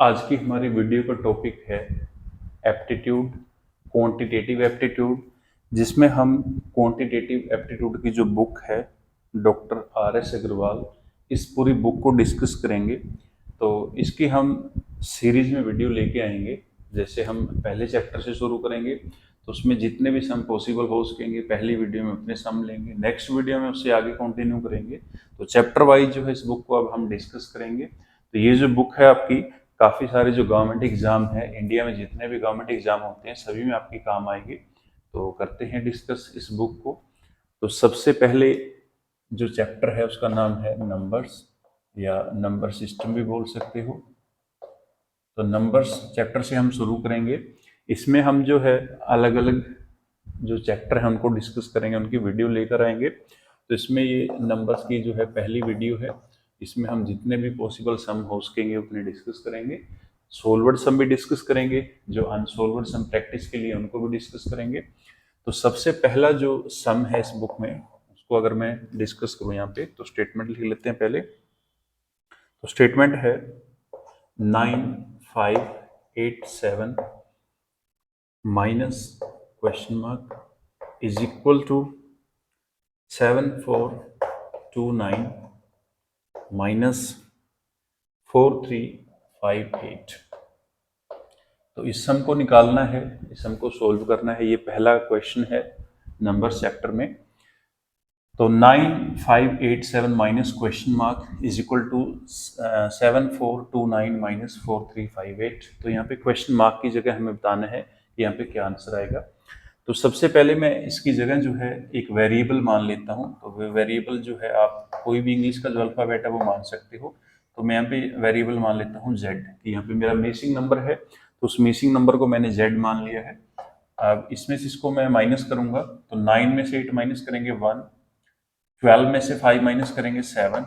आज की हमारी वीडियो का टॉपिक है एप्टीट्यूड, क्वांटिटेटिव एप्टीट्यूड, जिसमें हम क्वांटिटेटिव एप्टीट्यूड की जो बुक है डॉक्टर आर एस अग्रवाल, इस पूरी बुक को डिस्कस करेंगे। तो इसकी हम सीरीज में वीडियो लेके आएंगे। जैसे हम पहले चैप्टर से शुरू करेंगे तो उसमें जितने भी सम पॉसिबल हो सकेंगे पहली वीडियो में उतने सम लेंगे, नेक्स्ट वीडियो में उससे आगे कंटिन्यू करेंगे। तो चैप्टर वाइज जो है इस बुक को अब हम डिस्कस करेंगे। तो ये जो बुक है आपकी काफ़ी सारे जो गवर्नमेंट एग्जाम है, इंडिया में जितने भी गवर्नमेंट एग्जाम होते हैं सभी में आपकी काम आएगी। तो करते हैं डिस्कस इस बुक को। तो सबसे पहले जो चैप्टर है उसका नाम है नंबर्स, या नंबर सिस्टम भी बोल सकते हो। तो नंबर्स चैप्टर से हम शुरू करेंगे। इसमें हम जो है अलग अलग जो चैप्टर है उनको डिस्कस करेंगे, उनकी वीडियो लेकर आएंगे। तो इसमें ये नंबर्स की जो है पहली वीडियो है। इसमें हम जितने भी पॉसिबल सम हो सकेंगे उतने डिस्कस करेंगे। सोल्वर्ड सम भी डिस्कस करेंगे, जो अनसोल्वर्ड सम प्रैक्टिस के लिए उनको भी डिस्कस करेंगे। तो सबसे पहला जो सम है इस बुक में उसको अगर मैं डिस्कस करूँ यहाँ पे, तो स्टेटमेंट लिख लेते हैं पहले। तो स्टेटमेंट है 9587 minus question mark is equal to 7429 minus 4358। तो इस सम को निकालना है, इस सम को सोल्व करना है। ये पहला क्वेश्चन है नंबर चैप्टर में। तो 9587 minus question mark is equal to 7429 minus 4358। तो यहाँ पे क्वेश्चन मार्क की जगह हमें बताना है कि यहाँ पे क्या आंसर आएगा। तो सबसे पहले मैं इसकी जगह जो है एक वेरिएबल मान लेता हूँ। तो वेरिएबल जो है आप कोई भी इंग्लिश का जो अल्फाबेट है वो मान सकते हो। तो मैं यहाँ पे वेरिएबल मान लेता हूँ जेड, कि यहाँ पे मेरा मिसिंग नंबर है तो उस मिसिंग नंबर को मैंने जेड मान लिया है। अब इसमें से इसको मैं माइनस करूंगा तो 9 में से 8 माइनस करेंगे 1, 12 में से 5 माइनस करेंगे 7,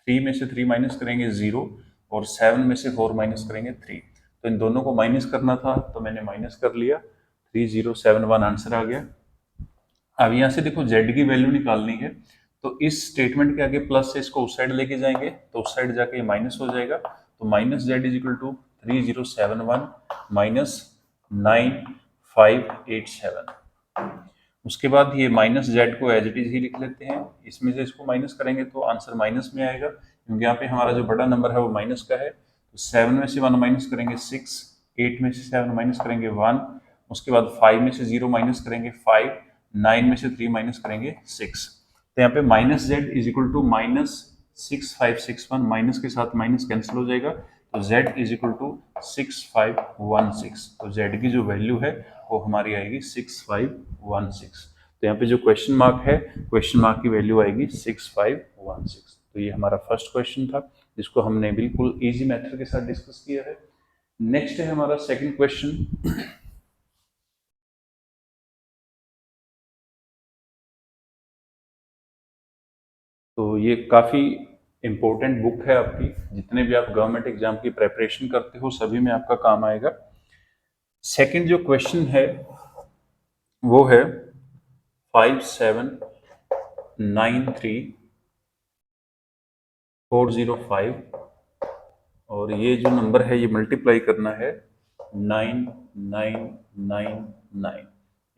3 में से 3 माइनस करेंगे 0 और 7 में से 4 माइनस करेंगे 3। तो इन दोनों को माइनस करना था तो मैंने माइनस कर लिया, 3071 आंसर आ गया। अब यहाँ से देखो जेड की वैल्यू निकालनी है। तो इस स्टेटमेंट के आगे प्लस से इसको उस साइड लेके जाएंगे तो उस साइड जाके माइनस हो जाएगा। तो minus Z is equal to 3071 minus 9587। उसके बाद ये माइनस जेड को एज इट इज ही लिख लेते हैं। इसमें से इसको माइनस करेंगे तो आंसर माइनस में आएगा, क्योंकि यहाँ पे हमारा जो बड़ा नंबर है वो माइनस का है। तो 7 में से 1 माइनस करेंगे 6, 8 में से 7 माइनस करेंगे 1, उसके बाद 5 में से 0 माइनस करेंगे 5, 9 में से 3 माइनस करेंगे 6। तो यहाँ पे minus Z is equal to minus 6561, minus के साथ माइनस कैंसिल हो जाएगा। तो z इज इक्वल टू 6516। तो z की जो वैल्यू है वो हमारी आएगी 6516। तो यहाँ पे जो क्वेश्चन मार्क है, क्वेश्चन मार्क की वैल्यू आएगी 6516। तो ये हमारा फर्स्ट क्वेश्चन था जिसको हमने बिल्कुल इजी मेथड के साथ डिस्कस किया है। नेक्स्ट है हमारा सेकंड क्वेश्चन। तो ये काफ़ी इम्पोर्टेंट बुक है आपकी, जितने भी आप गवर्नमेंट एग्जाम की प्रेपरेशन करते हो सभी में आपका काम आएगा। सेकंड जो क्वेश्चन है वो है 5793405, और ये जो नंबर है ये मल्टीप्लाई करना है 9999,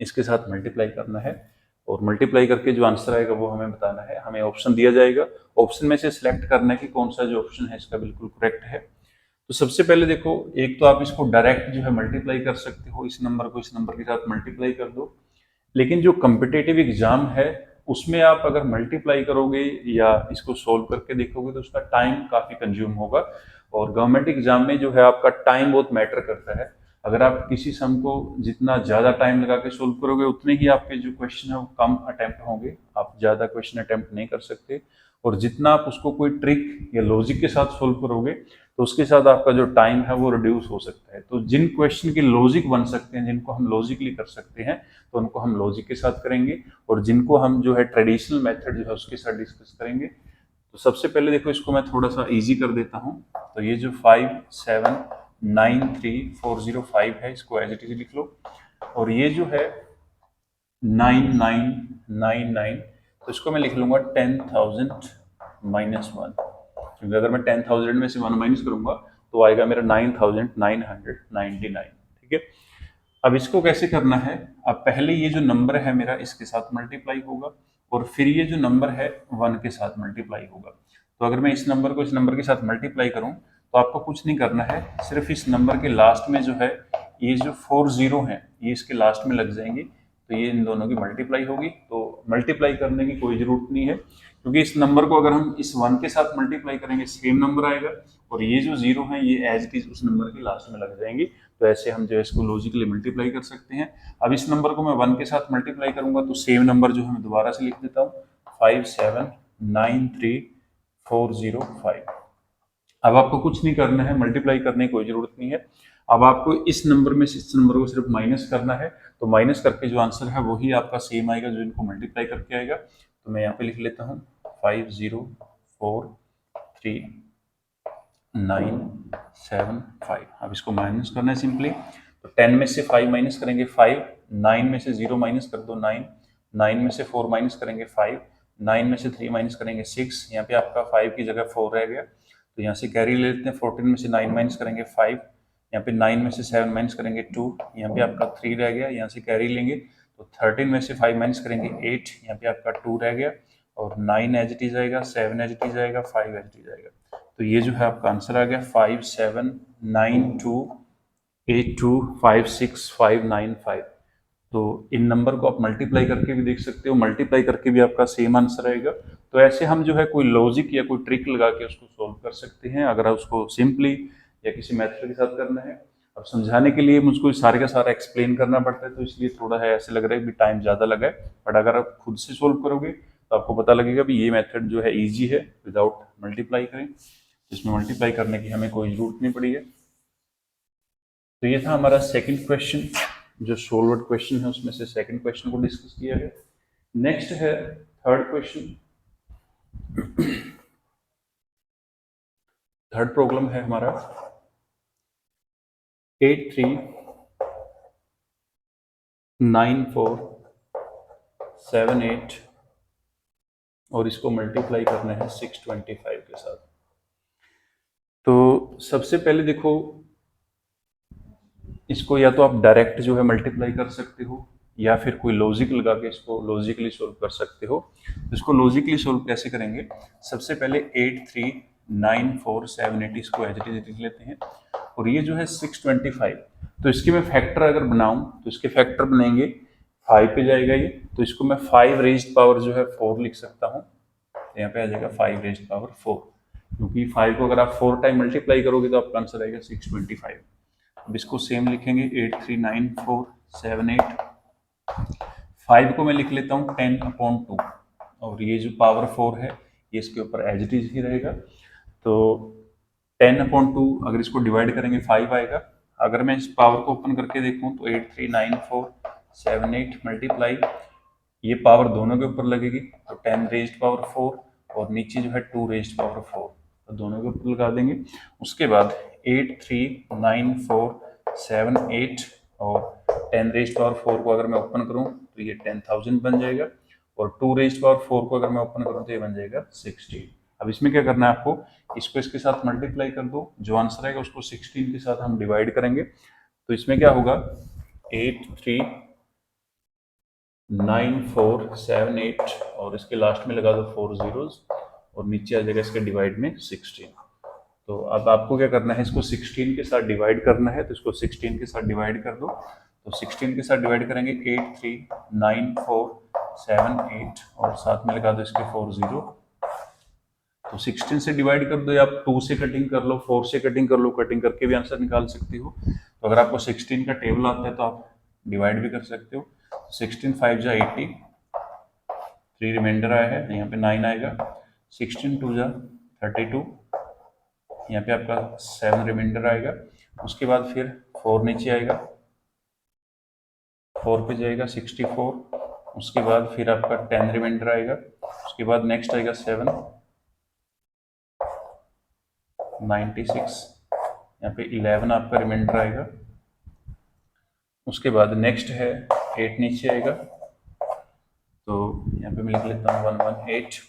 इसके साथ मल्टीप्लाई करना है। और मल्टीप्लाई करके जो आंसर आएगा वो हमें बताना है। हमें ऑप्शन दिया जाएगा, ऑप्शन में से सिलेक्ट करना है कि कौन सा जो ऑप्शन है इसका बिल्कुल करेक्ट है। तो सबसे पहले देखो, एक तो आप इसको डायरेक्ट जो है मल्टीप्लाई कर सकते हो, इस नंबर को इस नंबर के साथ मल्टीप्लाई कर दो। लेकिन जो कम्पिटेटिव एग्जाम है उसमें आप अगर मल्टीप्लाई करोगे या इसको सोल्व करके देखोगे तो उसका टाइम काफी कंज्यूम होगा। और गवर्नमेंट एग्जाम में जो है आपका टाइम बहुत मैटर करता है। अगर आप किसी सम को जितना ज्यादा टाइम लगा के सोल्व करोगे उतने ही आपके जो क्वेश्चन है वो कम अटेम्प्ट होंगे, आप ज्यादा क्वेश्चन अटेम्प्ट नहीं कर सकते। और जितना आप उसको कोई ट्रिक या लॉजिक के साथ सोल्व करोगे तो उसके साथ आपका जो टाइम है वो रिड्यूस हो सकता है। तो जिन क्वेश्चन के लॉजिक बन सकते हैं, जिनको हम लॉजिकली कर सकते हैं, तो उनको हम लॉजिक के साथ करेंगे, और जिनको हम जो है ट्रेडिशनल मेथड जो है उसके साथ डिस्कस करेंगे। तो सबसे पहले देखो, इसको मैं थोड़ा सा इजी कर देता हूँ। तो ये जो 5793405 है इसको एज इट इज लिख लो, और ये जो है 9999 तो इसको मैं लिख लूंगा 10,000 -1, क्योंकि अगर मैं 10,000 में से 1 माइनस करूंगा तो आएगा मेरा 9999, ठीक है। अब इसको कैसे करना है, अब पहले ये जो नंबर है मेरा इसके साथ मल्टीप्लाई होगा और फिर ये जो नंबर है 1 के साथ मल्टीप्लाई होगा। तो अगर मैं इस नंबर को इस नंबर के साथ मल्टीप्लाई करूं तो आपको कुछ नहीं करना है, सिर्फ इस नंबर के लास्ट में जो है ये जो 4 जीरो हैं ये इसके लास्ट में लग जाएंगे, तो ये इन दोनों की मल्टीप्लाई होगी। तो मल्टीप्लाई करने की कोई जरूरत नहीं है, क्योंकि इस नंबर को अगर हम इस 1 के साथ मल्टीप्लाई करेंगे सेम नंबर आएगा, और ये जो जीरो है ये एज इट इज उस नंबर के लास्ट में लग जाएंगी। तो ऐसे हम जो है इसको लॉजिकली मल्टीप्लाई कर सकते हैं। अब इस नंबर को मैं 1 के साथ मल्टीप्लाई करूंगा तो सेम नंबर जो है मैं दोबारा से लिख देता हूँ 5793405। अब आपको कुछ नहीं करना है, मल्टीप्लाई करने की कोई जरूरत नहीं है। अब आपको इस नंबर में से इस नंबर को सिर्फ माइनस करना है, तो माइनस करके जो आंसर है वही आपका सेम आएगा जो इनको मल्टीप्लाई करके आएगा। तो मैं यहाँ पे लिख लेता हूँ 5043975। अब इसको माइनस करना है सिंपली, तो 10 में से 5 माइनस करेंगे 5, 9 में से 0 माइनस कर दो 9, 9 में से 4 माइनस करेंगे 5, 9 में से 3 माइनस करेंगे 6, यहाँ पे आपका 5 की जगह 4 रह गया, तो यहाँ से कैरी ले लेते हैं। 14 में से 9 माइनस करेंगे 5, यहाँ पे 9 में से 7 माइनस करेंगे 2, यहाँ पे आपका 3 रह गया, यहाँ से कैरी लेंगे तो 13 में से 5 माइनस करेंगे 8, यहाँ पे आपका 2 रह गया, और 9 एज इट इज आएगा, 7 एज इट इज आएगा, 5 एज इट इज आएगा। तो ये जो है आपका आंसर आ गया 579282565595। तो इन नंबर को आप मल्टीप्लाई करके भी देख सकते हो, मल्टीप्लाई करके भी आपका सेम आंसर आएगा। तो ऐसे हम जो है कोई लॉजिक या कोई ट्रिक लगा के उसको सोल्व कर सकते हैं, अगर उसको सिंपली या किसी मेथड के साथ करना है। अब समझाने के लिए मुझको सारे का सारा एक्सप्लेन करना पड़ता है, तो इसलिए थोड़ा है ऐसे लग रहा है कि टाइम ज़्यादा लगा है, बट अगर आप खुद से सोल्व करोगे तो आपको पता लगेगा भी ये मेथड जो है ईजी है विदाउट मल्टीप्लाई करें, इसमें मल्टीप्लाई करने की हमें कोई जरूरत नहीं पड़ी है। तो ये था हमारा सेकंड क्वेश्चन, जो सोल्वर्ड क्वेश्चन है उसमें से सेकंड क्वेश्चन को डिस्कस किया गया। नेक्स्ट है थर्ड क्वेश्चन। थर्ड प्रॉब्लम है हमारा 839478 और इसको मल्टीप्लाई करना है 625 के साथ। तो सबसे पहले देखो, इसको या तो आप डायरेक्ट जो है मल्टीप्लाई कर सकते हो या फिर कोई लॉजिक लगा के इसको लॉजिकली सोल्व कर सकते हो। इसको लॉजिकली सोल्व कैसे करेंगे, सबसे पहले 839478 इसको एज इट इज लिख लेते हैं, और ये जो है 625, तो इसके मैं फैक्टर अगर बनाऊं तो इसके फैक्टर बनेंगे 5 पे जाएगा ये, तो इसको मैं 5 रेज्ड पावर जो है 4 लिख सकता हूँ, यहाँ पे आ जाएगा 5 रेज्ड पावर 4, क्योंकि 5 को अगर आप 4 टाइम मल्टीप्लाई करोगे तो आपका आंसर आएगा 625। अब इसको सेम लिखेंगे 839478, 5 को मैं लिख लेता हूँ 10/2, और ये जो पावर 4 है ये इसके ऊपर एज इट इज ही रहेगा। तो 10/2 अगर इसको डिवाइड करेंगे 5 आएगा। अगर मैं इस पावर को ओपन करके देखूं तो 839478 मल्टीप्लाई, ये पावर दोनों के ऊपर लगेगी तो 10 रेज्ड पावर 4, और नीचे जो है 2 रेज्ड पावर 4, तो दोनों के ऊपर लगा देंगे। उसके बाद 839478 और 10 रेज्ड पावर 4 को अगर मैं ओपन करूं तो ये 10,000 बन जाएगा, और 2 रेज्ड पावर 4 को अगर मैं ओपन करूं तो ये बन जाएगा 16। अब इसमें क्या करना है आपको, इसको इसके साथ मल्टीप्लाई कर दो, जो आंसर आएगा उसको 16 के साथ हम डिवाइड करेंगे। तो इसमें क्या होगा 839478 और इसके लास्ट में लगा दो 4 जीरोस, और नीचे आ जाएगा इसके डिवाइड में 16। तो अब आपको क्या करना है, इसको 16 के साथ डिवाइड करना है, तो इसको 16 के साथ डिवाइड कर दो। तो 16 के साथ डिवाइड करेंगे 839478 और साथ में लगा दो इसके 4 जीरो। तो 16 से डिवाइड कर दो, या आप 2 से कटिंग कर लो, 4 से कटिंग कर लो, कटिंग करके भी आंसर निकाल सकते हो। तो अगर आपको 16 का टेबल आता है तो आप डिवाइड भी कर सकते हो। 16 5 जा 80, 3 रिमाइंडर आया है, यहाँ पे 9 आएगा। 16 2 जा 32, यहाँ पे आपका 7 रिमाइंडर आएगा। उसके बाद फिर 4 नीचे आएगा, 4 पे जाएगा 64, उसके बाद फिर आपका 10 रिमाइंडर आएगा। उसके बाद नेक्स्ट आएगा 7 96, यहाँ पे 11 आपका रिमाइंडर आएगा। उसके बाद नेक्स्ट है 8 नीचे आएगा, तो यहाँ पे मैं लिख लेता हूँ 118,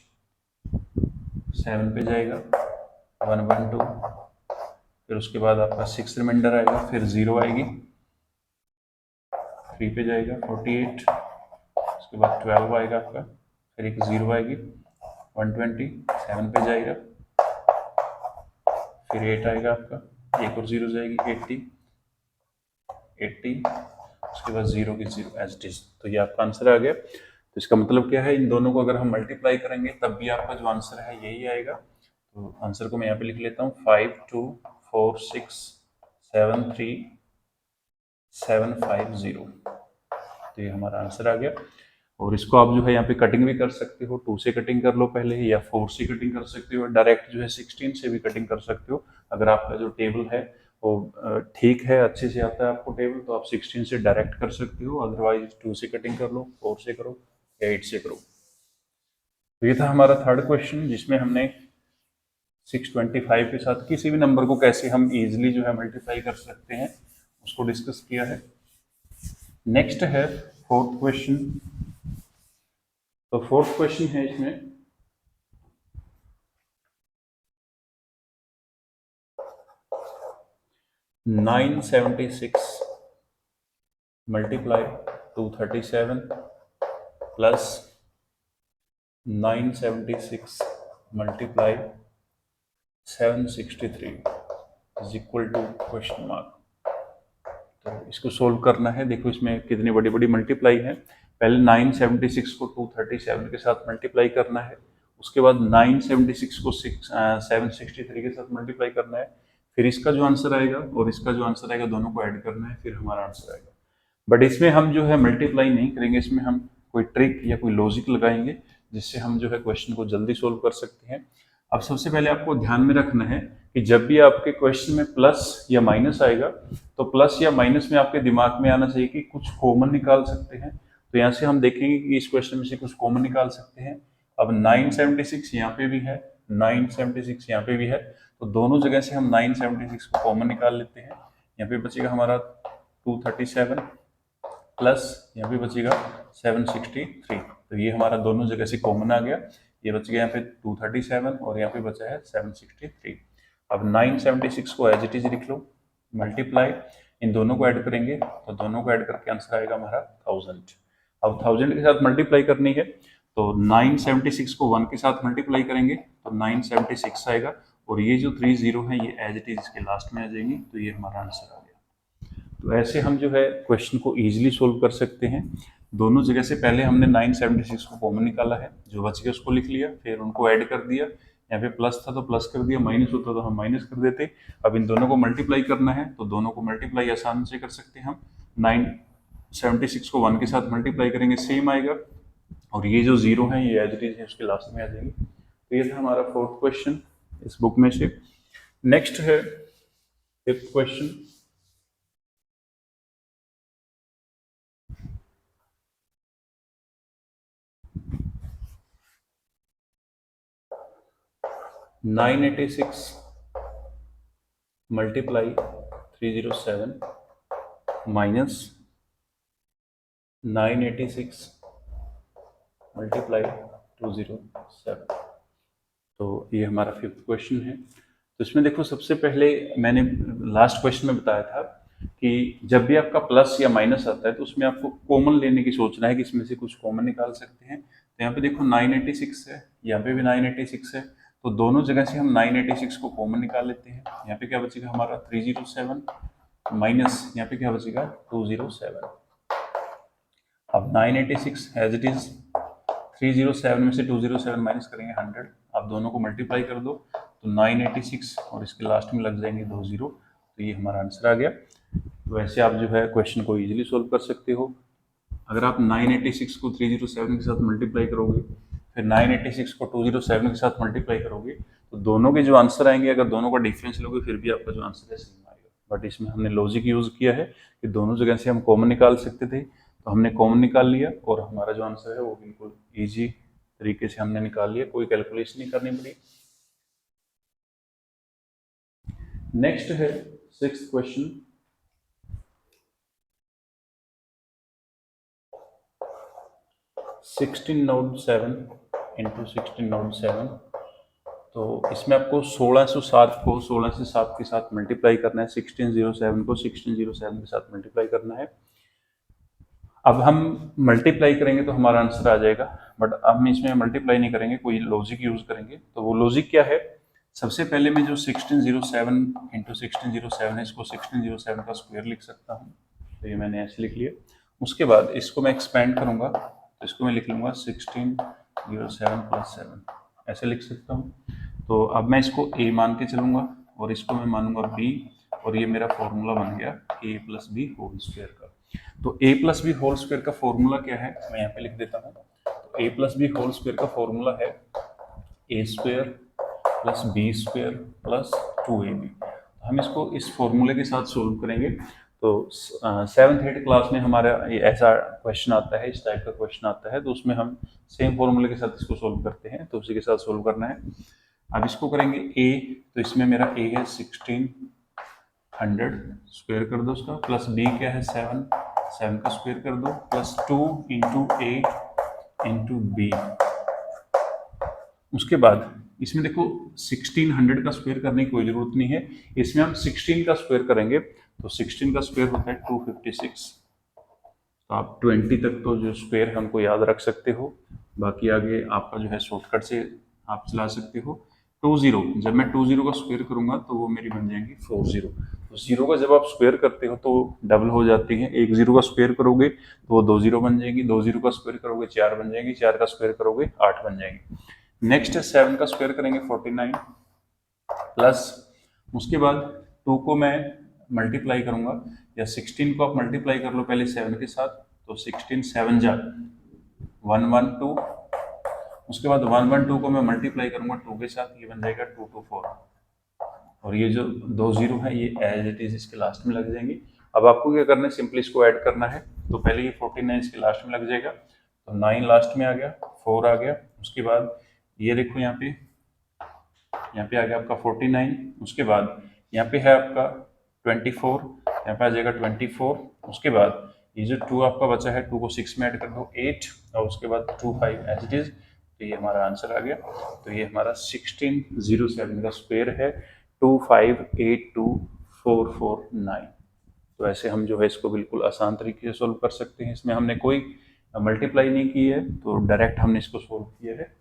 7 पे जाएगा 112, फिर उसके बाद आपका 6 रिमाइंडर आएगा, फिर 0 आएगी, 3 पे जाएगा 48, उसके बाद 12 आएगा आपका, फिर एक 0 आएगी 120, 7 पे जाएगा, फिर 8 आएगा आपका, एक और 0 जाएगी 80, उसके बाद 0 की 0 एज इट इज। तो ये आपका आंसर आ गया। तो इसका मतलब क्या है, इन दोनों को अगर हम मल्टीप्लाई करेंगे तब भी आपका जो आंसर है यही आएगा। तो आंसर को मैं यहाँ पे लिख लेता हूँ 524673 750। तो ये हमारा आंसर आ गया। और इसको आप जो है यहाँ पे कटिंग भी कर सकते हो, 2 से कटिंग कर लो पहले, या 4 से कटिंग कर सकते हो, डायरेक्ट जो है 16 से भी कटिंग कर सकते हो। अगर आपका जो टेबल है वो ठीक है, अच्छे से आता है आपको टेबल, तो आप 16 से डायरेक्ट कर सकते हो, अदरवाइज 2 से कटिंग कर लो, 4 से करो या 8 से करो। तो ये था हमारा थर्ड क्वेश्चन, जिसमें हमने 625 के साथ किसी भी नंबर को कैसे हम इजिली जो है मल्टीप्लाई कर सकते हैं उसको डिस्कस किया है। नेक्स्ट है फोर्थ क्वेश्चन। तो फोर्थ क्वेश्चन है इसमें 976 multiply 237 plus 976 multiply 763 is equal to question mark. तो इसको सोल्व करना है। देखो इसमें कितनी बड़ी बड़ी मल्टीप्लाई है। पहले 976 को 237 के साथ मल्टीप्लाई करना है, उसके बाद 976 को 763 के साथ मल्टीप्लाई करना है, फिर इसका जो आंसर आएगा और इसका जो आंसर आएगा दोनों को ऐड करना है, फिर हमारा आंसर आएगा। बट इसमें हम जो है मल्टीप्लाई नहीं करेंगे, इसमें हम कोई ट्रिक या कोई लॉजिक लगाएंगे जिससे हम जो है क्वेश्चन को जल्दी सोल्व कर सकते हैं। अब सबसे पहले आपको ध्यान में रखना है कि जब भी आपके क्वेश्चन में प्लस या माइनस आएगा तो प्लस या माइनस में आपके दिमाग में आना चाहिए कि कुछ कॉमन निकाल सकते हैं। तो यहाँ से हम देखेंगे कि इस क्वेश्चन में से कुछ कॉमन निकाल सकते हैं। अब 976 यहाँ पे भी है, 976 यहाँ पे भी है, तो दोनों जगह से हम 976 को कॉमन निकाल लेते हैं। यहाँ पे बचेगा हमारा 237 प्लस यहाँ पे बचेगा 763। तो ये हमारा दोनों जगह से कॉमन आ गया। ये बच गया यहाँ पे 237 और यहाँ पे बचा है 763। अब 976 को एज इट इज लिख लो, मल्टीप्लाई इन दोनों को ऐड करेंगे तो दोनों को ऐड करके आंसर आएगा हमारा 1000। अब 1000 के साथ मल्टीप्लाई करनी है तो 976 को 1 के साथ मल्टीप्लाई करेंगे तो 976 आएगा, और ये जो 3 जीरो है ये एज इट इज इसके लास्ट में आ जाएंगी। तो ये हमारा आंसर आ गया। तो ऐसे हम जो है क्वेश्चन को इजीली सोल्व कर सकते हैं। दोनों जगह से पहले हमने 976 को कॉमन निकाला है, जो बच गया उसको लिख लिया, फिर उनको ऐड कर दिया। यहाँ पे प्लस था तो प्लस कर दिया, माइनस होता तो हम माइनस कर देते। अब इन दोनों को मल्टीप्लाई करना है तो दोनों को मल्टीप्लाई आसान से कर सकते हैं हम। 976 को 1 के साथ मल्टीप्लाई करेंगे सेम आएगा, और ये जो जीरो है ये एज इट इज है उसके लास्ट में आ जाएंगे। तो ये था हमारा फोर्थ क्वेश्चन इस बुक में से। नेक्स्ट है fifth question. Nine 86 multiply 307 minus 986 multiply 207। तो ये हमारा फिफ्थ क्वेश्चन है। तो इसमें देखो सबसे पहले मैंने लास्ट क्वेश्चन में बताया था कि जब भी आपका प्लस या माइनस आता है तो उसमें आपको कॉमन लेने की सोचना है कि इसमें से कुछ कॉमन निकाल सकते हैं। तो यहाँ पे देखो 986 है, यहाँ पे भी 986 है, तो दोनों जगह से हम 986 को कॉमन निकाल लेते हैं। यहाँ पे क्या बचेगा हमारा 307 माइनस यहाँ पे क्या बचेगा 207। अब 986 एज इट इज, 307 में से 207 माइनस करेंगे 100। आप दोनों को मल्टीप्लाई कर दो तो 986 और इसके लास्ट में लग जाएंगे 2 जीरो। तो ये हमारा आंसर आ गया। तो ऐसे आप जो है क्वेश्चन को इजीली सोल्व कर सकते हो। अगर आप 986 को 307 के साथ मल्टीप्लाई करोगे, फिर 986 को 207 के साथ मल्टीप्लाई करोगे, तो दोनों के जो आंसर आएंगे अगर दोनों का डिफरेंस लोगे फिर भी आपका जो आंसर है सेम आएगा। बट इसमें हमने लॉजिक यूज किया है कि दोनों जगह से हम कॉमन निकाल सकते थे, तो हमने कॉमन निकाल लिया और हमारा जो आंसर है वो बिल्कुल ईजी तरीके से हमने निकाल लिया, कोई कैलकुलेशन नहीं करनी पड़ी। नेक्स्ट है sixth question. 16 note 7 into 16 note 7। तो इसमें आपको 1607 को 16 से 7 के साथ मल्टीप्लाई करना है, 1607 को 1607 के साथ मल्टीप्लाई करना है। अब हम मल्टीप्लाई करेंगे तो हमारा आंसर आ जाएगा, बट हम इसमें मल्टीप्लाई नहीं करेंगे, कोई लॉजिक यूज करेंगे। तो वो लॉजिक क्या है, सबसे पहले मैं जो 1607 इंटू 1607 है, इसको 1607 का स्क्वायर लिख सकता हूँ, तो ये मैंने ऐसे लिख लिया। उसके बाद इसको मैं एक्सपेंड करूंगा, तो इसको मैं लिख लूंगा 1607 प्लस 7, ऐसे लिख सकता हूँ। तो अब मैं इसको a मान के चलूंगा और इसको मैं मानूंगा b, और ये मेरा फॉर्मूला बन गया a plus B whole square का। तो a plus B whole square का फॉर्मूला क्या है, मैं यहाँ पे लिख देता हूँ। तो a plus B whole square का फॉर्मूला है a square plus B square plus 2ab। हम इसको इस फॉर्मूले के साथ सोल्व करेंगे। तो 7th 8th क्लास में हमारा ऐसा क्वेश्चन आता है, इस टाइप का क्वेश्चन आता है, तो उसमें हम सेम फॉर्मूले के साथ इसको सोल्व करते हैं, तो उसी के साथ सोल्व करना है। अब इसको करेंगे a, तो इसमें मेरा a है 1600, स्क्वायर कर दो उसका, प्लस b क्या है 7 का स्क्वायर कर दो, plus 2 into a into B. उसके बाद इसमें देखो 1600 का स्क्वायर करने की कोई जरूरत नहीं है, इसमें हम 16 का स्क्वायर करेंगे, तो 16 का स्क्वायर होता है 256। तो आप 20 तक तो जो स्क्वायर है हमको याद रख सकते हो, बाकी आगे आपका जो है शॉर्टकट से आप चला सकते हो। 20, जब मैं 20 का स्क्वायर करूंगा तो वो मेरी बन जाएंगी 40। तो 0 का जब आप स्क्वायर करते हो तो डबल हो जाती है, एक 0 का स्क्वायर करोगे तो वो 2 0 बन जाएगी, 2 0 का स्क्वायर करोगे 4 बन जाएगी, 4 का स्क्वायर करोगे 8 बन जाएगी। नेक्स्ट है 7 का स्क्वायर करेंगे 49, प्लस उसके बाद 2 को मैं मल्टीप्लाई करूंगा, या 16 को आप मल्टीप्लाई कर लो पहले 7 के साथ, तो 16 7 जा 112, उसके बाद 112 को मैं मल्टीप्लाई करूंगा 2 के साथ, ये बन जाएगा 224, और ये जो 2 0 है ये एज इट इज इसके लास्ट में लग जाएंगे। अब आपको क्या करना है, सिंपली इसको ऐड करना है। तो पहले ये 49 इसके लास्ट में लग जाएगा, तो 9 लास्ट में आ गया, 4 आ गया, उसके बाद ये देखो यहाँ पे आ गया आपका 49, उसके बाद यहाँ पे है आपका 24, यहाँ पे आ जाएगा 24, उसके बाद ये जो 2 आपका बचा है 2 को 6 में ऐड कर दो 8, और उसके बाद 25 एज इट इज, तो ये हमारा आंसर आ गया। तो ये हमारा 1607 का स्क्वायर है 2582449। तो ऐसे हम जो है इसको बिल्कुल आसान तरीके से सोल्व कर सकते हैं, इसमें हमने कोई मल्टीप्लाई नहीं की है, तो डायरेक्ट हमने इसको सोल्व किया है।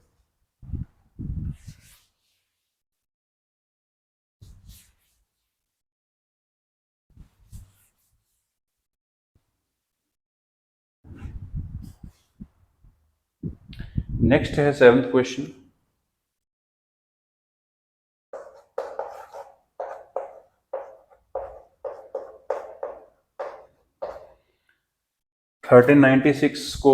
नेक्स्ट है 7th क्वेश्चन। थर्टीन 96 को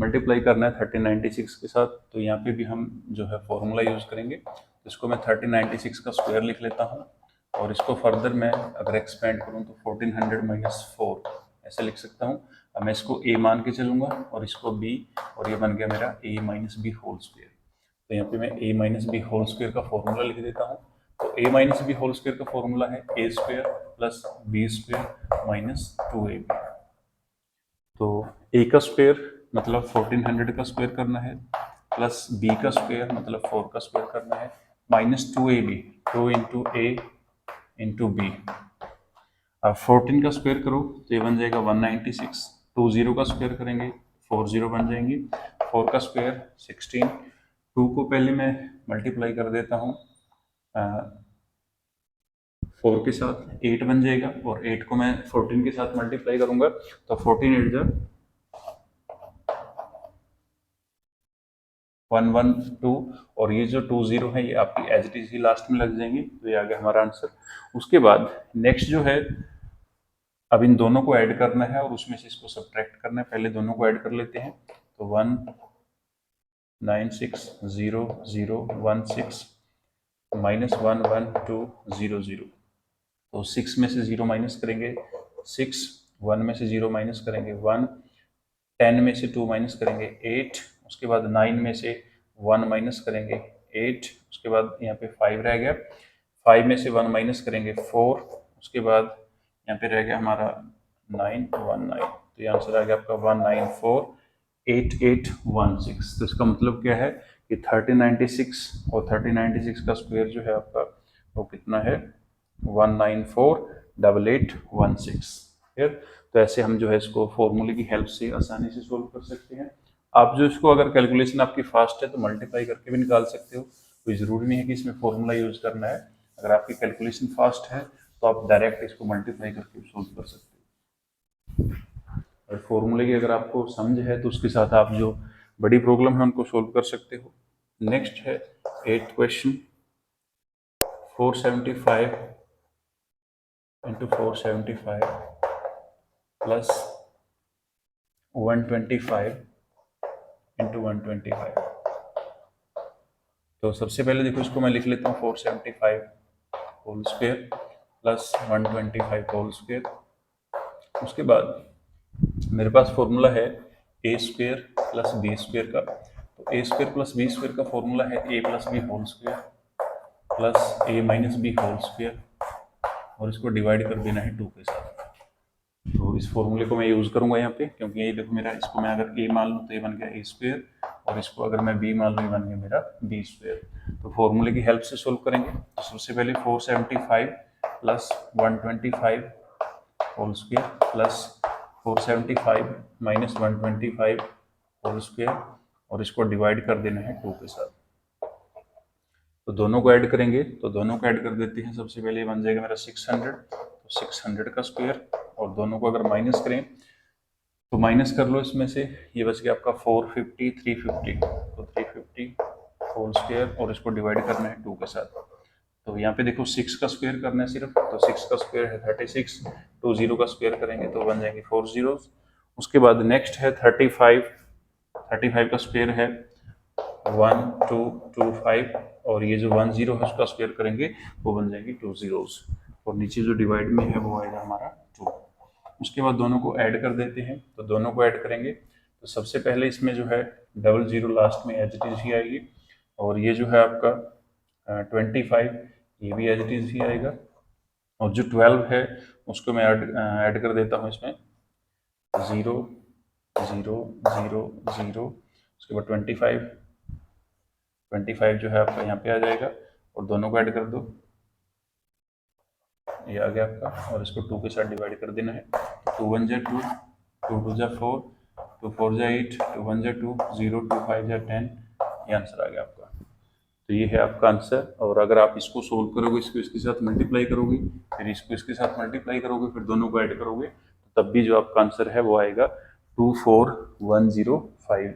मल्टीप्लाई करना है 1396 के साथ, तो यहाँ पे भी हम जो है फॉर्मूला यूज करेंगे। इसको मैं 1396 का स्क्वायर लिख लेता हूँ, और इसको फर्दर मैं अगर एक्सपेंड करूँ तो 1400 माइनस 4 ऐसे लिख सकता हूँ। अब मैं इसको a मान के चलूंगा और इसको b, और ये बन गया मेरा a minus B whole square. तो यहाँ पे मैं a minus B whole square का फॉर्मूला लिख देता हूँ। तो a minus B whole square का फॉर्मूला है a square plus B square minus 2ab। तो a का स्क्वायर मतलब 1400 का स्क्वायर करना है, प्लस b का स्क्वायर मतलब 4 का स्क्वायर करना है, माइनस 2ab, 2 इंटू ए इंटू बी। अब 14 का स्क्वायर करो तो ये बन जाएगा 196, 20 का स्क्वायर करेंगे 40 बन जाएंगी, 4 का स्क्वायर 16, 2 को पहले मैं मल्टीप्लाई कर देता हूँ 4 के साथ 8 बन जाएगा, और 8 को मैं 14 के साथ मल्टीप्लाई करूंगा तो 14 8 जा 112, और ये जो 20 है ये आपकी एज इट इज ही लास्ट में लग जाएंगी, तो ये आ गया हमारा आंसर। उसके बाद नेक्स्ट जो है, अब इन दोनों को ऐड करना है और उसमें से इसको सब्ट्रैक्ट करना है। पहले दोनों को ऐड कर लेते हैं, तो 1960016 माइनस 11200, तो 6 में से 0 माइनस करेंगे 6, 1 में से 0 माइनस करेंगे 1, 10 में से 2 माइनस करेंगे 8, उसके बाद 9 में से 1 माइनस करेंगे 8, उसके बाद यहाँ पे 5 रह गया, 5 में से 1 माइनस करेंगे 4, उसके बाद यहाँ पे रह गया हमारा 919, तो ये आंसर आ गया आपका 194816। तो इसका मतलब क्या है कि 1396 और 1396 का स्क्वायर जो है आपका वो कितना है 1948816। फिर तो ऐसे हम जो है इसको फॉर्मूले की हेल्प से आसानी से सोल्व कर सकते हैं। आप जो इसको अगर कैलकुलेशन आपकी फास्ट है तो मल्टीप्लाई करके भी निकाल सकते हो, कोई ज़रूरी नहीं है कि इसमें फॉर्मूला यूज करना है। अगर आपकी कैलकुलेशन फास्ट है तो आप डायरेक्ट इसको मल्टीप्लाई करके भी सोल्व कर सकते हो। और फॉर्मूले की अगर आपको समझ है तो उसके साथ आप जो बड़ी प्रॉब्लम है उनको सोल्व कर सकते हो। नेक्स्ट है 8th question, 475 into 475 plus 125 into 125। तो सबसे पहले देखो इसको मैं लिख लेता हूँ 475 whole square plus 125 whole square. उसके बाद मेरे पास फॉर्मूला है A square plus B square का। तो A square plus B square का फॉर्मूला है A plus B whole square plus A minus B whole square, और इसको डिवाइड कर देना है 2 के साथ। तो इस फॉर्मूले को मैं यूज़ करूंगा यहाँ पे, क्योंकि ये देखो मेरा, इसको मैं अगर ए मान लूँ तो ये बन गया ए स्क्वायर, और इसको अगर मैं बी मान लूँ ये बन गया मेरा बी स्क्वायर। तो फॉर्मूले की हेल्प से सोल्व करेंगे। तो सबसे पहले 475 plus 125 whole square plus 475 minus 125 whole square, और इसको डिवाइड कर देना है 2 के साथ। तो दोनों को ऐड करेंगे, तो दोनों को ऐड कर देते हैं। सबसे पहले ये बन जाएगा मेरा 600, तो 600 का स्क्वायर, और दोनों को अगर माइनस करें तो माइनस कर लो इसमें से, ये बच गया आपका 450 350, तो 350 होल स्क्वायर, और इसको डिवाइड करना है 2 के साथ। तो यहाँ पे देखो 6 का स्क्वायर करना है सिर्फ, तो 6 का स्क्वायर है 36, 20 का स्क्वायर करेंगे तो बन जाएंगे 4 zeros। उसके बाद नेक्स्ट है 35, 35 का स्क्वायर है 1225, और ये जो 10 है उसका स्क्वायर करेंगे वो बन जाएंगे 2 zeros, और नीचे जो डिवाइड में है वो आएगा हमारा 2। उसके बाद दोनों को ऐड कर देते हैं। तो दोनों को ऐड करेंगे तो सबसे पहले इसमें जो है 00 लास्ट में एज इट इज ही आएगी, और ये जो है आपका 25 ये भी एज इट इज ही आएगा, और जो 12 है उसको मैं ऐड कर देता हूँ इसमें 0 0 0 0। उसके बाद 25 जो है आपका यहाँ पे आ जाएगा, और दोनों को ऐड कर दो, ये आ गया आपका, और इसको 2 के साथ डिवाइड कर देना है। 2 1 जा 2, 2 2 जा 4, 2 4 जा 8, 2 1 जा 2, 0 2 5 जा 10, ये आंसर आ गया आपका। तो ये है आपका आंसर। और अगर आप इसको सोल्व करोगे, इसको इसके साथ मल्टीप्लाई करोगे, फिर इसको इसके साथ मल्टीप्लाई करोगे, फिर दोनों को ऐड करोगे, तो तब भी जो आपका आंसर है वो आएगा 24105,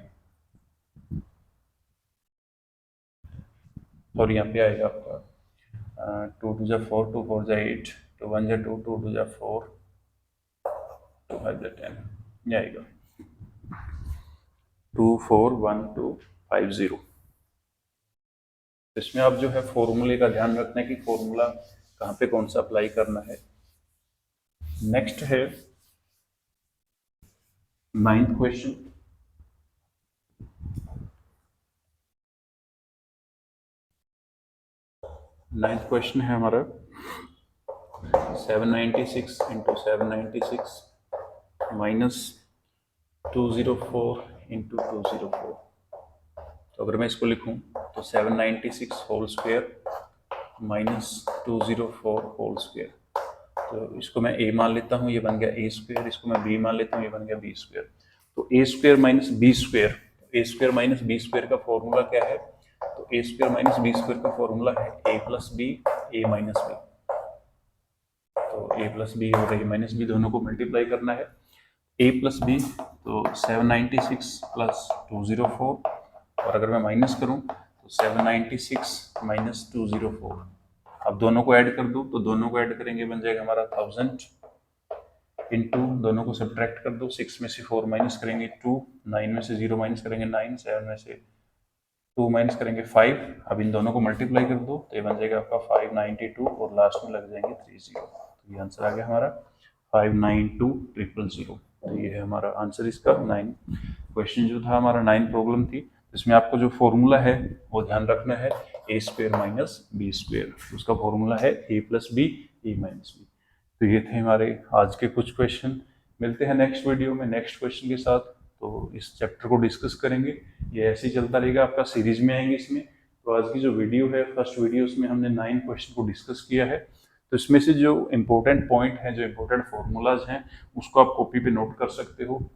और यहाँ पे आएगा आपका 2 2 जा 4, 2 4 जा 8, 2 1 जा 2, 2 2 जा 4, 2 5 जा 10, ये आएगा 241250। इसमें आप जो है फॉर्मूले का ध्यान रखना है कि फॉर्मूला कहाँ पे कौन सा अप्लाई करना है। नेक्स्ट है 9th क्वेश्चन। 9th क्वेश्चन है हमारा 796 इंटू 796 माइनस 204 इंटू 204। तो अगर मैं इसको लिखूं तो 796 whole square minus 204 whole square. तो इसको मैं a मान लेता हूँ, ये बन गया a स्क्वायर, इसको मैं b मान लेता हूँ, ये बन गया b स्क्वायर। तो a square minus b square, a square minus b square का फॉर्मूला क्या है? तो a square minus b square का फॉर्मूला है a plus B a minus B. तो a प्लस बी और a माइनस बी दोनों को मल्टीप्लाई करना है। a प्लस बी तो 796 प्लस 204, और अगर मैं माइनस करूं तो 796 माइनस 204। अब दोनों को ऐड कर दो, तो दोनों को ऐड करेंगे बन जाएगा हमारा 1000 इंटू, दोनों को सब्ट्रैक्ट कर दो, 6 में से 4 माइनस करेंगे 2, 9 में से 0 माइनस करेंगे 9, 7 में से 2 माइनस करेंगे 5। अब इन दोनों को मल्टीप्लाई कर दो तो ये बन जाएगा आपका 592, और लास्ट में लग जाएंगे 30। तो ये आंसर आ गया हमारा 592000। तो ये है हमारा आंसर इसका। 9 क्वेश्चन जो था हमारा 9 प्रॉब्लम थी, इसमें आपको जो फॉर्मूला है वो ध्यान रखना है a square minus B square. उसका फॉर्मूला है a plus B A minus B. तो ये थे हमारे आज के कुछ क्वेश्चन। मिलते हैं नेक्स्ट वीडियो में नेक्स्ट क्वेश्चन के साथ। तो इस चैप्टर को डिस्कस करेंगे। ये ऐसे ही चलता रहेगा, आपका सीरीज में आएंगे इसमें। तो आज की जो वीडियो है, फर्स्ट वीडियो, उसमें हमने 9 क्वेश्चन को डिस्कस किया है। तो इसमें से जो इम्पोर्टेंट पॉइंट हैं, जो इम्पोर्टेंट फॉर्मूलाज हैं, उसको आप कॉपी पे नोट कर सकते हो।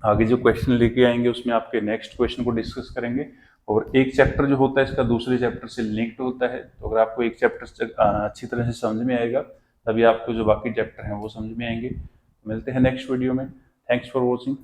आगे जो क्वेश्चन लेके आएंगे उसमें आपके नेक्स्ट क्वेश्चन को डिस्कस करेंगे। और एक चैप्टर जो होता है इसका दूसरे चैप्टर से लिंक्ड होता है, तो अगर आपको एक चैप्टर अच्छी तरह से समझ में आएगा, तभी आपको जो बाकी चैप्टर हैं वो समझ में आएंगे। मिलते हैं नेक्स्ट वीडियो में। Thanks for watching.